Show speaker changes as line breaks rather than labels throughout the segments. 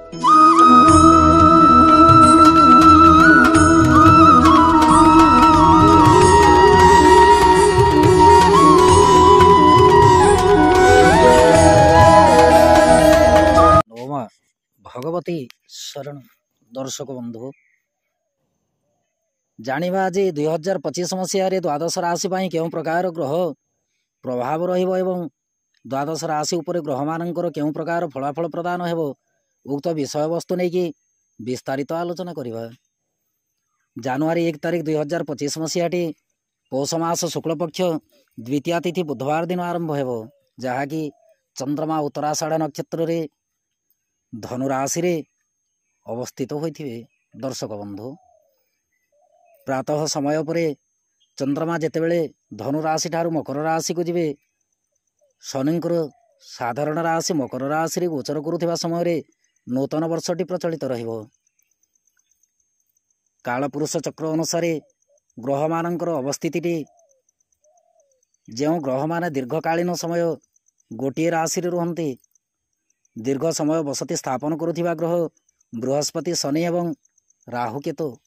ओमा भगवती शरण दर्शक बंधु जानिबा आज 2025 मसीह द्वादश राशि क्यों प्रकार ग्रह प्रभाव रहिबो एवं द्वादश राशि उपरे ग्रह मानकर केउं प्रकार फलाफल प्रदान हेबो उक्त विषय वस्तु नहीं कि विस्तारित आलोचना करिबा। जनवरी 1 तारिख 2025 मसीहाटी पौष मास शुक्ल पक्ष द्वितीय तिथि बुधवार दिन आरंभ हेबो, जहाँकि चंद्रमा उत्तराषाढ़ नक्षत्र रे धनुराशि रे अवस्थित होइथिबे। दर्शक बंधु प्रातः समय पर चंद्रमा जेतेबेले धनुराशि ठारू मकर राशि को जिबे, शनिंकर साधारण राशि मकर राशि रे गोचर करुथिबा समय रे नूतन वर्षटी प्रचलित रहिबो। कालपुरुष चक्र अनुसार ग्रह मानकर अवस्थिति जो ग्रह मान दीर्घकालीन समय गोटे राशि रे रुहंती, दीर्घ समय बसति स्थापन करुथिबा ग्रह बृहस्पति शनि एवं राहु केतु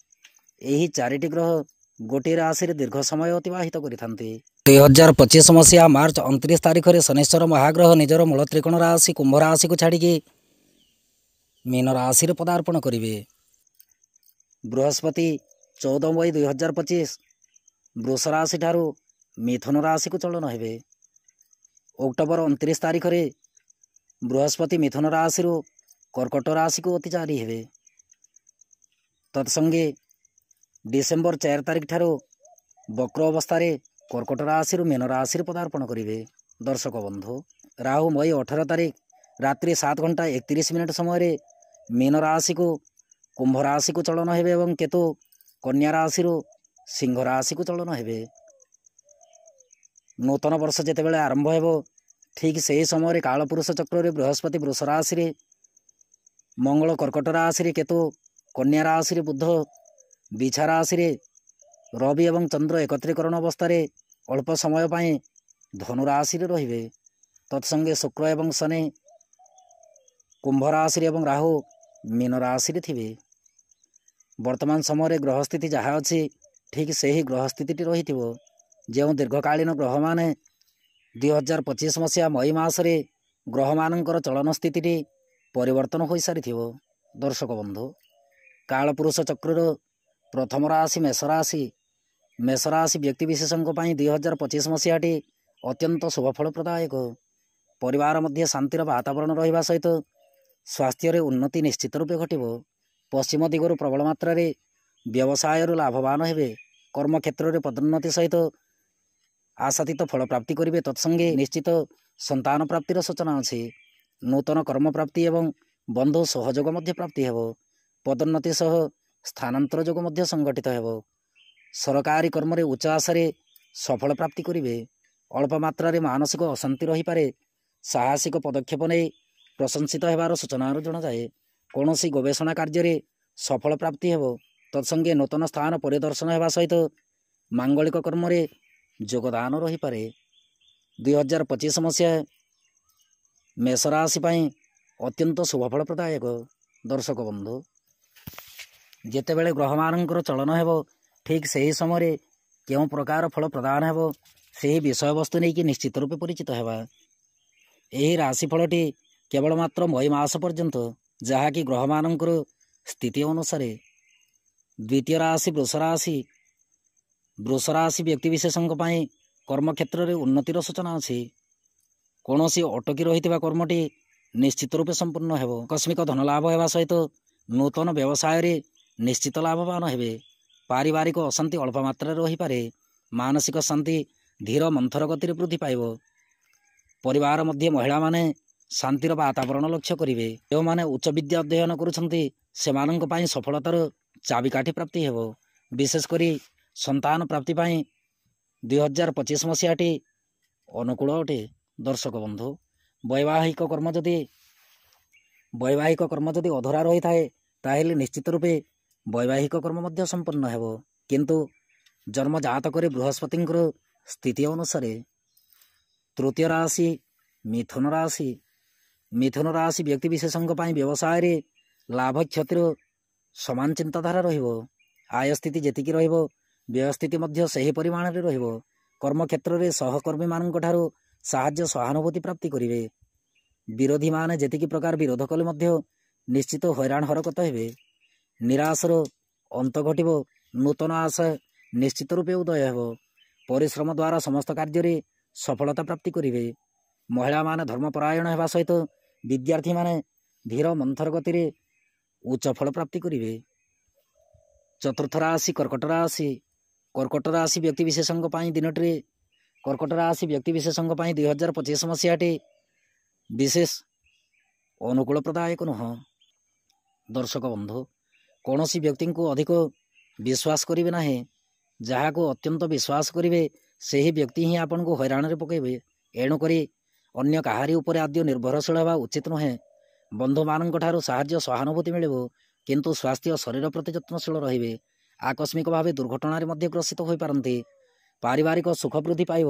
यही चारिटी ग्रह गोटे राशि रे दीर्घ समय अतिवाहित करिथांती। 2025 मसीहा मार्च 29 तारिख रे शनिश्चर महाग्रह निजर मूल त्रिकोण राशि कुंभ राशि को छाड़ी मीन राशि रे पदार्पण करिवे। बृहस्पति 14 मई 2025 वृष राशि ठारू मिथुन राशि को चलन हेबे। अक्टोबर 29 तारिख रे बृहस्पति मिथुन राशि रो कर्कट राशि को अतिचारी हेबे। तत्संगे डिसेम्बर 4 तारिख ठारू वक्र अवस्था कर्कट राशि मीन राशि पदार्पण करिवे। दर्शक बंधु राहु मई 18 तारिख रात्रि 7 घंटा 31 मिनट समय मीन राशि को कुंभ राशि को चलन हेबे एवं केतु कन्या राशि सिंह राशि को चलन हेबे। नूतन वर्ष जेतेबेले आरंभ हेबो ठीक से समय कालपुरुष चक्र बृहस्पति वृष राशि मंगल कर्कट राशि केतु कन्या राशि बुध बिछा राशि रवि एवं चंद्र एकत्रीकरण अवस्था अल्प समय पाए धनु राशि रहिबे। तत्संगे शुक्र एवं शनि कुंभ राशि एवं राहु मीन राशि थिबे। वर्तमान समय ग्रह स्थिति जहाँ अच्छी ठीक से ही ग्रह स्थिति रही जो दीर्घकालीन ग्रह माने 2025 मसीहा मई मासरे ग्रह मानकर चलन स्थिति परिवर्तन हो सारी। दर्शक बंधु कालपुरुष चक्र प्रथम राशि मेषराशि व्यक्ति विशेषों 2025 मसीहाटी अत्यंत शुभफल प्रदायक। परिवार मध्य शांतिर वातावरण रहिबा सहित स्वास्थ्य उन्नति निश्चित रूपे घटिबो। पश्चिम दिगरु प्रबल मात्रा रे व्यवसाय लाभवान हेबे। कर्म क्षेत्र में पदोन्नति सहित आशातीत फल प्राप्ति करिवे। तत्संगे निश्चित संतान प्राप्तिर सूचना अछि। नूतन कर्म प्राप्ति एवं बंधु सहयोग मध्य प्राप्ति हेबो। पदोन्नति सह स्थानांतर जोग मध्य संगठित हेबो। सरकारी कर्म रे उच्च आशा रे सफल प्राप्ति करिवे। अल्प मात्रा रे मानसिक अशांति रही पारे। साहसिक पदक्षेप नहीं प्रशंसित हेबार सूचना जणा जाए। कौनसी गवेषणा कार्य रे सफल प्राप्ति हेबो। तत्संगे नूतन स्थान परिदर्शन हेबा सहित मांगलिक कर्म रे योगदान रही पारे। 2025 मसीहा मेष राशि अत्यंत शुभफल प्रदायक। दर्शक बंधु जेतेबेले ग्रह मानकर चलन हेबो ठीक सही समय केउं प्रकार फल प्रदान हेबो सही विषय वस्तु नहीं कि निश्चित रूपे परिचित हेबा। एही राशिफलटी केवल मात्र मई मास पर्यंत, जहाँकि ग्रह मानकर स्थिति अनुसार द्वितीय राशि वृष राशि व्यक्ति विशेषों कर्म क्षेत्र में उन्नतिर सूचना अच्छी। कौन सी अटकी रही कर्मटी निश्चित रूपे संपूर्ण हेबो। आकस्मिक धन लाभ हेबा सहित नूतन व्यवसाय रे निश्चित लाभवान हेबे। पारिवारिक अशांति अल्प मात्रा रही पारे। मानसिक शांति धीर मंथर गति वृद्धि पाइब। परिवार मध्य महिला माने शांतिर वातावरण लक्ष्य करिवे। जो माने उच्च विद्या अध्ययन करुछंती सेमानंक पाई सफलतार चाबिकाठी प्राप्ति हेबो। विशेषकर संतान प्राप्ति पाई 2025 मसीहाटी अनुकूल अटे। दर्शक बंधु वैवाहिक कर्म जदि अधूरा रही थाए ताहेले निश्चित रूपे वैवाहिक कर्म मध्य संपन्न हेबो। किंतु जन्म जातक बृहस्पति स्थिति अनुसार तृतीय राशि मिथुन राशि व्यक्ति विशेषों व्यवसाय ଲାଭ କ୍ଷତିର ସମାନ ଚିନ୍ତାଧାରା ରହିବ। ଆୟ ସ୍ଥିତି ଯେତିକି ରହିବ, ବ୍ୟୟ ସ୍ଥିତି ମଧ୍ୟ ସେହି ପରିମାଣରେ ରହିବ। କର୍ମକ୍ଷେତ୍ରରେ ସହକର୍ମୀମାନଙ୍କ ଠାରୁ ସାହାଯ୍ୟ ସହାନୁଭୂତି ପ୍ରାପ୍ତି କରିବେ। ବିରୋଧୀମାନେ ଯେତିକି ପ୍ରକାର ବିରୋଧ କଲେ ମଧ୍ୟ ନିଶ୍ଚିତ ହଇରାଣ ହରକତ ହେବେ। ନିରାଶର ଅନ୍ତ ଘଟିବ, ନୂତନ ଆଶା ନିଶ୍ଚିତ ରୂପେ ଉଦୟ ହେବ। ପରିଶ୍ରମ ଦ୍ୱାରା ସମସ୍ତ କାର୍ଯ୍ୟରେ ସଫଳତା ପ୍ରାପ୍ତି କରିବେ। ମହିଳାମାନେ ଧର୍ମପରାୟଣ ହେବା ସହିତ ବିଦ୍ୟାର୍ଥୀମାନେ ଧୀର ମନ୍ଥର ଗତିରେ ଉଚ୍ଚ ଫଳ ପ୍ରାପ୍ତି କରିବେ। ଚତୁର୍ଥ ରାଶି କର୍କଟ ରାଶି। କର୍କଟ ରାଶି ବ୍ୟକ୍ତିବିଶେଷଙ୍କ ପାଇଁ ଦିନଟିରେ କର୍କଟ ରାଶି ବ୍ୟକ୍ତିବିଶେଷଙ୍କ ପାଇଁ 2025 ମସିହାଟି ବିଶେଷ ଅନୁକୂଳ ପ୍ରଦାୟକ ନୁହଁ। ଦର୍ଶକ ବନ୍ଧୁ, କୌଣସି ବ୍ୟକ୍ତିଙ୍କୁ ଅଧିକ ବିଶ୍ୱାସ କରିବେ ନାହିଁ। ଯାହାକୁ ଅତ୍ୟନ୍ତ ବିଶ୍ୱାସ କରିବେ ସେହି ବ୍ୟକ୍ତି ହିଁ ଆପଣଙ୍କୁ ହଇରାଣରେ ପକାଇବେ। ଏଣୁକରି ଅନ୍ୟ କାହାରି ଉପରେ ଆଦ୍ୟ ନିର୍ଭରଶୀଳ ହେବା ଉଚିତ ନୁହେଁ। ବନ୍ଧୁମାନଙ୍କ ଠାରୁ ସାହାଯ୍ୟ ସହାନୁଭୂତି ମିଳିବ, କିନ୍ତୁ ସ୍ୱାସ୍ଥ୍ୟ ଶରୀର ପ୍ରତି ଯତ୍ନଶୀଳ ରହିବେ। ଆକସ୍ମିକ ଭାବେ ଦୁର୍ଘଟଣାରେ ମଧ୍ୟ ଗ୍ରସିତ ହୋଇପାରନ୍ତି। ପାରିବାରିକ ସୁଖ ବୃଦ୍ଧି ପାଇବ,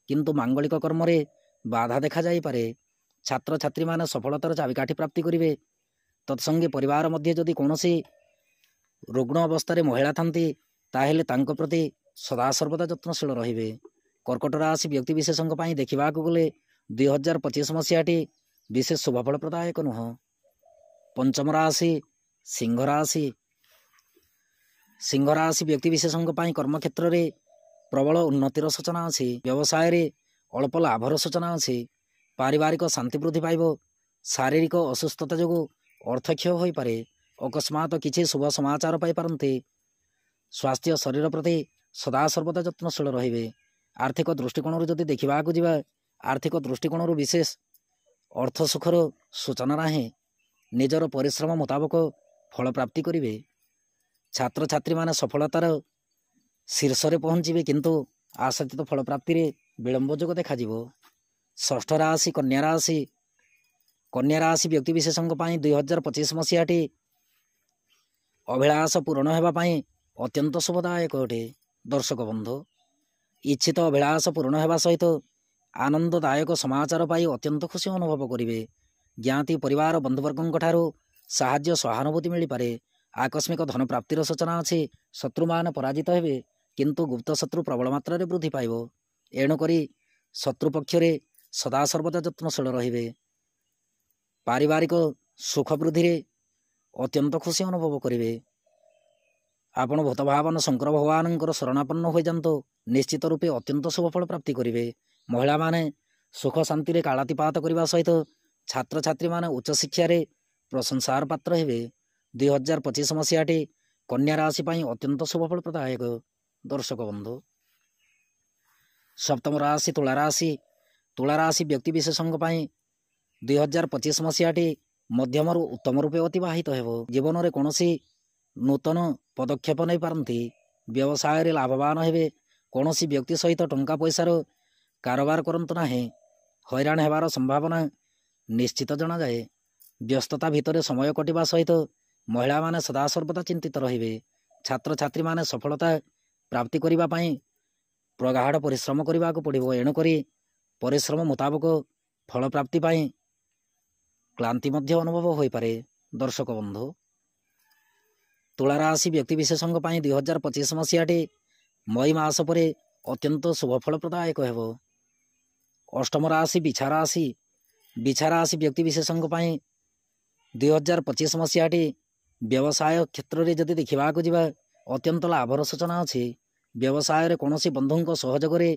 କିନ୍ତୁ ମାଙ୍ଗଳିକ କର୍ମରେ ବାଧା ଦେଖାଯାଇପାରେ। ଛାତ୍ରଛାତ୍ରୀମାନେ ସଫଳତାର ଚାବିକାଠି ପ୍ରାପ୍ତି କରିବେ। ତତ୍ସଙ୍ଗେ ପରିବାର ମଧ୍ୟ ଯଦି କୌଣସି ରୁଗ୍ଣ ଅବସ୍ଥାରେ ମହିଳା ଥାନ୍ତି, ତାହେଲେ ତାଙ୍କ ପ୍ରତି ସଦାସର୍ବଦା ଯତ୍ନଶୀଳ ରହିବେ। କର୍କଟ ରାଶି ବ୍ୟକ୍ତିବିଶେଷଙ୍କ ପାଇଁ ଦେଖିବାକୁ ଗଲେ 2025 ମସିହାଟି ବିଶେଷ ଶୁଭଫଳ ପ୍ରଦାୟକ ନୁହଁ। ପଞ୍ଚମ ରାଶି ସିଂହ ରାଶି। ସିଂହ ରାଶି ବ୍ୟକ୍ତିବିଶେଷଙ୍କ ପାଇଁ କର୍ମକ୍ଷେତ୍ରରେ ପ୍ରବଳ ଉନ୍ନତିର ସୂଚନା ଅଛି। ବ୍ୟବସାୟରେ ଅଳ୍ପ ଲାଭର ସୂଚନା ଅଛି। ପାରିବାରିକ ଶାନ୍ତି ବୃଦ୍ଧି ପାଇବ। ଶାରୀରିକ ଅସୁସ୍ଥତା ଯୋଗୁଁ ଅର୍ଥକ୍ଷୟ ହୋଇପାରେ। ଅକସ୍ମାତ କିଛି ଶୁଭ ସମାଚାର ପାଇପାରନ୍ତି। ସ୍ୱାସ୍ଥ୍ୟ ଶରୀର ପ୍ରତି ସଦାସର୍ବଦା ଯତ୍ନଶୀଳ ରହିବେ। ଆର୍ଥିକ ଦୃଷ୍ଟିକୋଣରୁ ଯଦି ଦେଖିବାକୁ ଯିବା, ଆର୍ଥିକ ଦୃଷ୍ଟିକୋଣରୁ ବିଶେଷ ଅର୍ଥ ସୁଖର ସୂଚନା ନାହିଁ। ନିଜର ପରିଶ୍ରମ ମୁତାବକ ଫଳ ପ୍ରାପ୍ତି କରିବେ। ଛାତ୍ରଛାତ୍ରୀମାନେ ସଫଳତାର ଶୀର୍ଷରେ ପହଞ୍ଚିବେ, କିନ୍ତୁ ଆଶାତୀତ ଫଳ ପ୍ରାପ୍ତିରେ ବିଳମ୍ବ ଯୋଗ ଦେଖାଯିବ। ଷଷ୍ଠ ରାଶି କନ୍ୟା ରାଶି। କନ୍ୟା ରାଶି ବ୍ୟକ୍ତିବିଶେଷଙ୍କ ପାଇଁ 2025 ମସିହାଟି ଅଭିଳାଷ ପୂରଣ ହେବା ପାଇଁ ଅତ୍ୟନ୍ତ ଶୁଭଦାୟକ ଅଟେ। ଦର୍ଶକ ବନ୍ଧୁ, ଇଚ୍ଛିତ ଅଭିଳାଷ ପୂରଣ ହେବା ସହିତ ଆନନ୍ଦଦାୟକ ସମାଚାର ପାଇ ଅତ୍ୟନ୍ତ ଖୁସି ଅନୁଭବ କରିବେ। ଜ୍ଞାତି ପରିବାର ବନ୍ଧୁବର୍ଗଙ୍କ ଠାରୁ ସାହାଯ୍ୟ ସହାନୁଭୂତି ମିଳିପାରେ। ଆକସ୍ମିକ ଧନ ପ୍ରାପ୍ତିର ସୂଚନା ଅଛି। ଶତ୍ରୁମାନେ ପରାଜିତ ହେବେ, କିନ୍ତୁ ଗୁପ୍ତ ଶତ୍ରୁ ପ୍ରବଳ ମାତ୍ରାରେ ବୃଦ୍ଧି ପାଇବ। ଏଣୁକରି ଶତ୍ରୁ ପକ୍ଷରେ ସଦାସର୍ବଦା ଯତ୍ନଶୀଳ ରହିବେ। ପାରିବାରିକ ସୁଖ ବୃଦ୍ଧିରେ ଅତ୍ୟନ୍ତ ଖୁସି ଅନୁଭବ କରିବେ। ଆପଣ ଭୂତଭାବନ ଶଙ୍କର ଭଗବାନଙ୍କର ଶରଣାପନ୍ନ ହୋଇଯାନ୍ତୁ, ନିଶ୍ଚିତ ରୂପେ ଅତ୍ୟନ୍ତ ଶୁଭଫଳ ପ୍ରାପ୍ତି କରିବେ। ମହିଳାମାନେ ସୁଖ ଶାନ୍ତିରେ କାଳାତିପାତ କରିବା ସହିତ ଛାତ୍ରଛାତ୍ରୀମାନେ ଉଚ୍ଚଶିକ୍ଷାରେ ପ୍ରଶଂସାର ପାତ୍ର ହେବେ। 2025 ମସିହାଟି କନ୍ୟା ରାଶି ପାଇଁ ଅତ୍ୟନ୍ତ ଶୁଭଫଳ ପ୍ରଦାୟକ। ଦର୍ଶକ ବନ୍ଧୁ, ସପ୍ତମ ରାଶି ତୁଳା ରାଶି। ତୁଳା ରାଶି ବ୍ୟକ୍ତିବିଶେଷଙ୍କ ପାଇଁ 2025 ମସିହାଟି ମଧ୍ୟମରୁ ଉତ୍ତମ ରୂପେ ଅତିବାହିତ ହେବ। ଜୀବନରେ କୌଣସି ନୂତନ ପଦକ୍ଷେପ ନେଇପାରନ୍ତି। ବ୍ୟବସାୟରେ ଲାଭବାନ ହେବେ। କୌଣସି ବ୍ୟକ୍ତି ସହିତ ଟଙ୍କା ପଇସାର କାରବାର କରନ୍ତୁ ନାହିଁ। ହଇରାଣ ହେବାର ସମ୍ଭାବନା ନିଶ୍ଚିତ ଜଣାଯାଏ। ବ୍ୟସ୍ତତା ଭିତରେ ସମୟ କଟିବା ସହିତ ମହିଳାମାନେ ସଦାସର୍ବଦା ଚିନ୍ତିତ ରହିବେ। ଛାତ୍ରଛାତ୍ରୀମାନେ ସଫଳତା ପ୍ରାପ୍ତି କରିବା ପାଇଁ ପ୍ରଗାଢ଼ ପରିଶ୍ରମ କରିବାକୁ ପଡ଼ିବ। ଏଣୁକରି ପରିଶ୍ରମ ମୁତାବକ ଫଳ ପ୍ରାପ୍ତି ପାଇଁ କ୍ଳାନ୍ତି ମଧ୍ୟ ଅନୁଭବ ହୋଇପାରେ। ଦର୍ଶକ ବନ୍ଧୁ, ତୁଳା ରାଶି ବ୍ୟକ୍ତିବିଶେଷଙ୍କ ପାଇଁ 2025 ମସିହାଟି ମଇ ମାସ ପରେ ଅତ୍ୟନ୍ତ ଶୁଭଫଳ ପ୍ରଦାୟକ ହେବ। ଅଷ୍ଟମ ରାଶି ବିଛା ରାଶି। ବିଛା ରାଶି ବ୍ୟକ୍ତିବିଶେଷଙ୍କ ପାଇଁ 2025 ମସିହାଟି ବ୍ୟବସାୟ କ୍ଷେତ୍ରରେ ଯଦି ଦେଖିବାକୁ ଯିବା, ଅତ୍ୟନ୍ତ ଲାଭର ସୂଚନା ଅଛି। ବ୍ୟବସାୟରେ କୌଣସି ବନ୍ଧୁଙ୍କ ସହଯୋଗରେ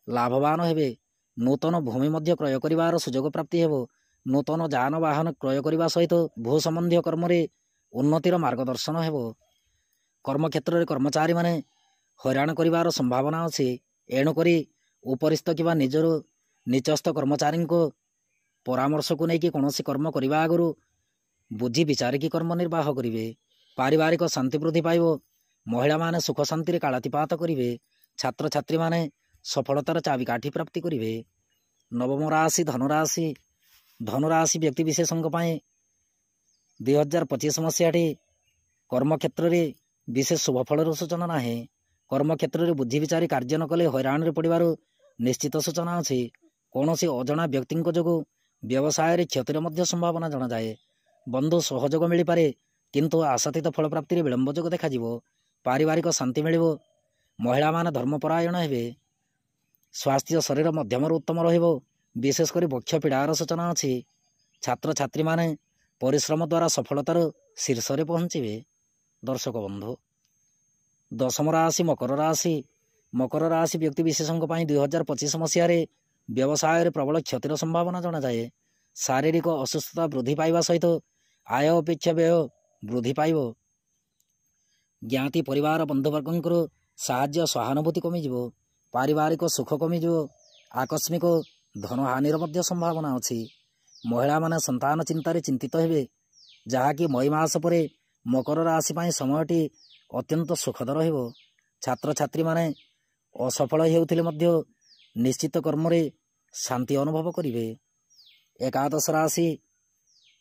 ଲାଭବାନ ହେବେ। ନୂତନ ଭୂମି ମଧ୍ୟ କ୍ରୟ କରିବାର ସୁଯୋଗ ପ୍ରାପ୍ତି ହେବ। ନୂତନ ଯାନବାହନ କ୍ରୟ କରିବା ସହିତ ଭୂ ସମ୍ବନ୍ଧୀୟ କର୍ମରେ ଉନ୍ନତିର ମାର୍ଗଦର୍ଶନ ହେବ। କର୍ମକ୍ଷେତ୍ରରେ କର୍ମଚାରୀମାନେ ହଇରାଣ କରିବାର ସମ୍ଭାବନା ଅଛି। ଏଣୁକରି ଉପରିସ୍ଥ କିମ୍ବା ନିଜର ନିଚସ୍ଥ କର୍ମଚାରୀଙ୍କ ପରାମର୍ଶକୁ ନେଇକି କୌଣସି କର୍ମ କରିବା ଆଗରୁ ବୁଝି ବିଚାରିକି କର୍ମ ନିର୍ବାହ କରିବେ। ପାରିବାରିକ ଶାନ୍ତି ବୃଦ୍ଧି ପାଇବ। ମହିଳାମାନେ ସୁଖ ଶାନ୍ତିରେ କାଳାତିପାତ କରିବେ। ଛାତ୍ରଛାତ୍ରୀମାନେ ସଫଳତାର ଚାବିକାଠି ପ୍ରାପ୍ତି କରିବେ। ନବମ ରାଶି ଧନୁରାଶି। ଧନୁରାଶି ବ୍ୟକ୍ତିବିଶେଷଙ୍କ ପାଇଁ 2025 ମସିହାଟି କର୍ମକ୍ଷେତ୍ରରେ ବିଶେଷ ଶୁଭଫଳର ସୂଚନା ନାହିଁ। କର୍ମକ୍ଷେତ୍ରରେ ବୁଝି ବିଚାରି କାର୍ଯ୍ୟ ନ କଲେ ହଇରାଣରେ ପଡ଼ିବାର ନିଶ୍ଚିତ ସୂଚନା ଅଛି। କୌଣସି ଅଜଣା ବ୍ୟକ୍ତିଙ୍କ ଯୋଗୁଁ ବ୍ୟବସାୟରେ କ୍ଷତିର ମଧ୍ୟ ସମ୍ଭାବନା ଜଣାଯାଏ। ବନ୍ଧୁ ସହଯୋଗ ମିଳିପାରେ। କିନ୍ତୁ ଆଶାତୀତ ଫଳପ୍ରାପ୍ତିରେ ବିଳମ୍ବ ଯୋଗ ଦେଖାଯିବ। ପାରିବାରିକ ଶାନ୍ତି ମିଳିବ। ମହିଳାମାନେ ଧର୍ମପରାୟଣ ହେବେ। ସ୍ୱାସ୍ଥ୍ୟ ଶରୀର ମଧ୍ୟମରୁ ଉତ୍ତମ ରହିବ। ବିଶେଷ କରି ବକ୍ଷ ପୀଡ଼ାର ସୂଚନା ଅଛି। ଛାତ୍ରଛାତ୍ରୀମାନେ ପରିଶ୍ରମ ଦ୍ୱାରା ସଫଳତାର ଶୀର୍ଷରେ ପହଞ୍ଚିବେ। ଦର୍ଶକ ବନ୍ଧୁ, ଦଶମ ରାଶି ମକର ରାଶି। ମକର ରାଶି ବ୍ୟକ୍ତିବିଶେଷଙ୍କ ପାଇଁ 2025 ମସିହାରେ ବ୍ୟବସାୟରେ ପ୍ରବଳ କ୍ଷତିର ସମ୍ଭାବନା ଜଣାଯାଏ। ଶାରୀରିକ ଅସୁସ୍ଥତା ବୃଦ୍ଧି ପାଇବା ସହିତ ଆୟ ଅପେକ୍ଷା ବ୍ୟୟ ବୃଦ୍ଧି ପାଇବ। ଜ୍ଞାତି ପରିବାର ବନ୍ଧୁବର୍ଗଙ୍କର ସାହାଯ୍ୟ ସହାନୁଭୂତି କମିଯିବ। ପାରିବାରିକ ସୁଖ କମିଯିବ। ଆକସ୍ମିକ ଧନହାନିର ମଧ୍ୟ ସମ୍ଭାବନା ଅଛି। ମହିଳାମାନେ ସନ୍ତାନ ଚିନ୍ତାରେ ଚିନ୍ତିତ ହେବେ, ଯାହାକି ମଇ ମାସ ପରେ ମକର ରାଶି ପାଇଁ ସମୟଟି ଅତ୍ୟନ୍ତ ସୁଖଦ ରହିବ। ଛାତ୍ରଛାତ୍ରୀମାନେ ଅସଫଳ ହେଉଥିଲେ ମଧ୍ୟ ନିଶ୍ଚିତ କର୍ମରେ ଶାନ୍ତି ଅନୁଭବ କରିବେ। ଏକାଦଶ ରାଶି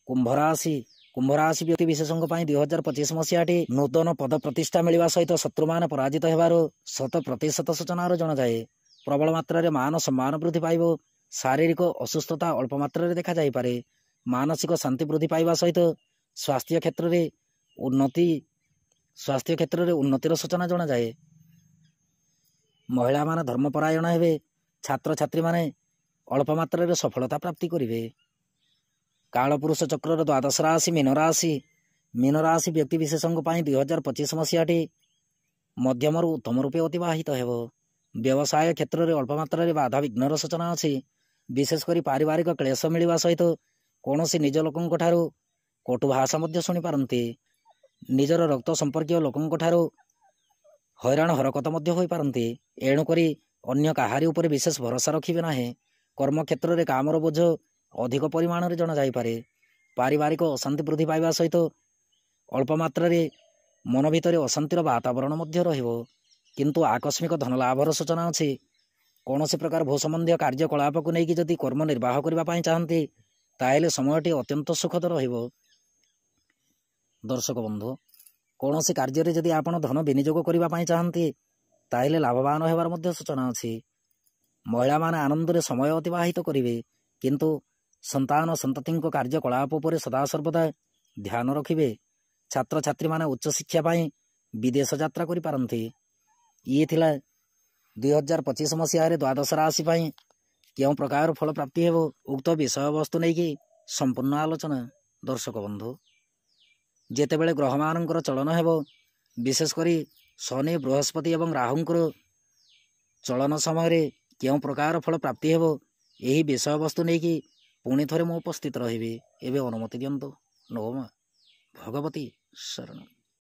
କୁମ୍ଭ ରାଶି। କୁମ୍ଭ ରାଶି ବ୍ୟକ୍ତିବିଶେଷଙ୍କ ପାଇଁ 2025 ମସିହାଟି ନୂତନ ପଦ ପ୍ରତିଷ୍ଠା ମିଳିବା ସହିତ ଶତ୍ରୁମାନେ ପରାଜିତ ହେବାର 100% ସୂଚନାର ଜଣାଯାଏ। ପ୍ରବଳ ମାତ୍ରାରେ ମାନ ସମ୍ମାନ ବୃଦ୍ଧି ପାଇବ। ଶାରୀରିକ ଅସୁସ୍ଥତା ଅଳ୍ପ ମାତ୍ରାରେ ଦେଖାଯାଇପାରେ। ମାନସିକ ଶାନ୍ତି ବୃଦ୍ଧି ପାଇବା ସହିତ ସ୍ୱାସ୍ଥ୍ୟ କ୍ଷେତ୍ରରେ ଉନ୍ନତିର ସୂଚନା ଜଣାଯାଏ। ମହିଳାମାନେ ଧର୍ମପରାୟଣ ହେବେ। ଛାତ୍ରଛାତ୍ରୀମାନେ ଅଳ୍ପ ମାତ୍ରାରେ ସଫଳତା ପ୍ରାପ୍ତି କରିବେ। କାଳପୁରୁଷ ଚକ୍ରର ଦ୍ୱାଦଶ ରାଶି ମୀନ ରାଶି। ମୀନ ରାଶି ବ୍ୟକ୍ତିବିଶେଷଙ୍କ ପାଇଁ 2025 ମସିହାଟି ମଧ୍ୟମରୁ ଉତ୍ତମ ରୂପେ ଅତିବାହିତ ହେବ। ବ୍ୟବସାୟ କ୍ଷେତ୍ରରେ ଅଳ୍ପ ମାତ୍ରାରେ ବାଧାବିଘ୍ନର ସୂଚନା ଅଛି। ବିଶେଷ କରି ପାରିବାରିକ କ୍ଲେଶ ମିଳିବା ସହିତ କୌଣସି ନିଜ ଲୋକଙ୍କ ଠାରୁ କଟୁ ଭାଷା ମଧ୍ୟ ଶୁଣିପାରନ୍ତି। ନିଜର ରକ୍ତ ସମ୍ପର୍କୀୟ ଲୋକଙ୍କ ଠାରୁ ହଇରାଣ ହରକତ ମଧ୍ୟ ହୋଇପାରନ୍ତି। ଏଣୁକରି ଅନ୍ୟ କାହାରି ଉପରେ ବିଶେଷ ଭରସା ରଖିବେ ନାହିଁ। କର୍ମକ୍ଷେତ୍ରରେ କାମର ବୋଝ ଅଧିକ ପରିମାଣରେ ଜଣାଯାଇପାରେ। ପାରିବାରିକ ଅଶାନ୍ତି ବୃଦ୍ଧି ପାଇବା ସହିତ ଅଳ୍ପ ମାତ୍ରାରେ ମନ ଭିତରେ ଅଶାନ୍ତିର ବାତାବରଣ ମଧ୍ୟ ରହିବ। କିନ୍ତୁ ଆକସ୍ମିକ ଧନଲାଭର ସୂଚନା ଅଛି। କୌଣସି ପ୍ରକାର ଭୂ ସମ୍ବନ୍ଧୀୟ କାର୍ଯ୍ୟକଳାପକୁ ନେଇକି ଯଦି କର୍ମ ନିର୍ବାହ କରିବା ପାଇଁ ଚାହାନ୍ତି, ତାହେଲେ ସମୟଟି ଅତ୍ୟନ୍ତ ସୁଖଦ ରହିବ। ଦର୍ଶକ ବନ୍ଧୁ, କୌଣସି କାର୍ଯ୍ୟରେ ଯଦି ଆପଣ ଧନ ବିନିଯୋଗ କରିବା ପାଇଁ ଚାହାନ୍ତି, ତାହେଲେ ଲାଭବାନ ହେବାର ମଧ୍ୟ ସୂଚନା ଅଛି। ମହିଳାମାନେ ଆନନ୍ଦରେ ସମୟ ଅତିବାହିତ କରିବେ। କିନ୍ତୁ ସନ୍ତାନ ସନ୍ତତିଙ୍କ କାର୍ଯ୍ୟକଳାପ ଉପରେ ସଦାସର୍ବଦା ଧ୍ୟାନ ରଖିବେ। ଛାତ୍ରଛାତ୍ରୀମାନେ ଉଚ୍ଚଶିକ୍ଷା ପାଇଁ ବିଦେଶ ଯାତ୍ରା କରିପାରନ୍ତି। ଇଏ ଥିଲା 2025 ମସିହାରେ ଦ୍ୱାଦଶ ରାଶି ପାଇଁ କେଉଁ ପ୍ରକାର ଫଳ ପ୍ରାପ୍ତି ହେବ ଉକ୍ତ ବିଷୟବସ୍ତୁ ନେଇକି ସମ୍ପୂର୍ଣ୍ଣ ଆଲୋଚନା। ଦର୍ଶକ ବନ୍ଧୁ, ଯେତେବେଳେ ଗ୍ରହମାନଙ୍କର ଚଳନ ହେବ, ବିଶେଷ କରି ଶନି, ବୃହସ୍ପତି ଏବଂ ରାହୁଙ୍କର ଚଳନ ସମୟରେ କେଉଁ ପ୍ରକାର ଫଳ ପ୍ରାପ୍ତି ହେବ, ଏହି ବିଷୟବସ୍ତୁ ନେଇକି ପୁଣି ଥରେ ମୁଁ ଉପସ୍ଥିତ ରହିବି। ଏବେ ଅନୁମତି ଦିଅନ୍ତୁ। ନମଃ ଭଗବତୀ ଶରଣ।